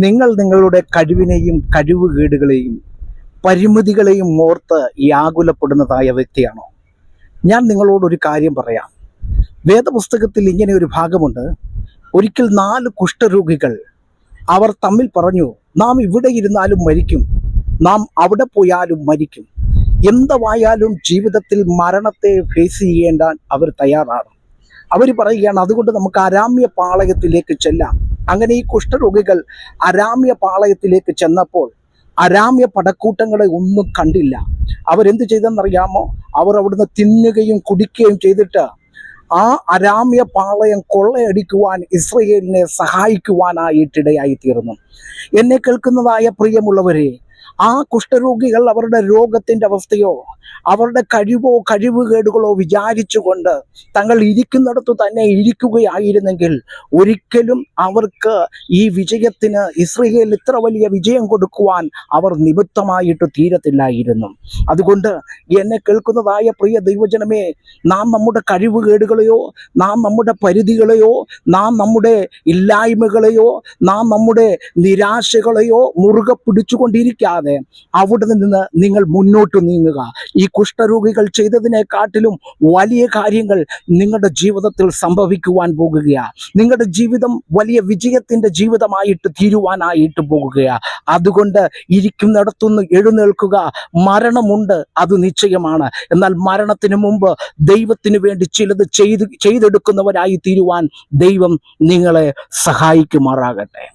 നിങ്ങൾ നിങ്ങളുടെ കഴിവിനെയും കഴിവുകേടുകളെയും പരിമിതികളെയും ഓർത്ത് ആകുലപ്പെടുന്നതായ വ്യക്തിയാണോ? ഞാൻ നിങ്ങളോടൊരു കാര്യം പറയാം. വേദപുസ്തകത്തിൽ ഇങ്ങനെ ഒരു ഭാഗമുണ്ട്. ഒരിക്കൽ 4 കുഷ്ഠരോഗികൾ അവർ തമ്മിൽ പറഞ്ഞു, നാം ഇവിടെ ഇരുന്നാലും മരിക്കും, നാം അവിടെ പോയാലും മരിക്കും, എന്തായാലും ജീവിതത്തിൽ മരണത്തെ ഫേസ് ചെയ്യേണ്ട അവർ തയ്യാറാണ്. അവർ പറയുകയാണ്, അതുകൊണ്ട് നമുക്ക് അരാമ്യ പാളയത്തിലേക്ക് ചെല്ലാം. അങ്ങനെ ഈ കുഷ്ഠരോഗികൾ അരാമ്യ പാളയത്തിലേക്ക് ചെന്നപ്പോൾ അരാമ്യ പടക്കൂട്ടങ്ങളെ ഒന്നും കണ്ടില്ല. അവരെന്ത് ചെയ്തെന്നറിയാമോ? അവർ അവിടുന്ന് തിന്നുകയും കുടിക്കുകയും ചെയ്തിട്ട് ആ അരാമ്യ പാളയം കൊള്ളയടിക്കുവാൻ ഇസ്രയേലിനെ സഹായിക്കുവാനായിട്ടിടയായി തീർന്നു. എന്നെ കേൾക്കുന്നതായ പ്രിയമുള്ളവരെ, ആ കുഷ്ഠരോഗികൾ അവരുടെ രോഗത്തിൻ്റെ അവസ്ഥയോ അവരുടെ കഴിവുകേടുകളോ വിചാരിച്ചുകൊണ്ട് തങ്ങൾ ഇരിക്കുന്നിടത്തു തന്നെ ഇരിക്കുകയായിരുന്നെങ്കിൽ ഒരിക്കലും അവർക്ക് ഈ വിജയത്തിന്, ഇസ്രയേൽ ഇത്ര വലിയ വിജയം കൊടുക്കുവാൻ അവർ നിമിത്തമായിട്ട് തീരത്തില്ലായിരുന്നു. അതുകൊണ്ട് എന്നെ കേൾക്കുന്നതായ പ്രിയ ദൈവജനമേ, നാം നമ്മുടെ കഴിവുകേടുകളെയോ നാം നമ്മുടെ പരിധികളെയോ നാം നമ്മുടെ ഇല്ലായ്മകളെയോ നാം നമ്മുടെ നിരാശകളെയോ മുറുകെ പിടിച്ചുകൊണ്ടിരിക്കാതെ അവിടെ നിന്ന് നിങ്ങൾ മുന്നോട്ട് നീങ്ങുക. ഈ കുഷ്ഠരോഗികൾ ചെയ്തതിനെക്കാട്ടിലും വലിയ കാര്യങ്ങൾ നിങ്ങളുടെ ജീവിതത്തിൽ സംഭവിക്കുവാൻ പോകുകയാണ്. നിങ്ങളുടെ ജീവിതം വലിയ വിജയത്തിൻ്റെ ജീവിതമായിട്ട് തീരുവാനായിട്ട് പോകുകയാണ്. അതുകൊണ്ട് ഇരിക്കുന്നിടത്തുനിന്ന് എഴുന്നേൽക്കുക. മരണമുണ്ട്, അത് നിശ്ചയമാണ്. എന്നാൽ മരണത്തിന് മുമ്പ് ദൈവത്തിന് വേണ്ടി ചിലത് ചെയ്തെടുക്കുന്നവരായി തീരുവാൻ ദൈവം നിങ്ങളെ സഹായിക്കുമാറാകട്ടെ.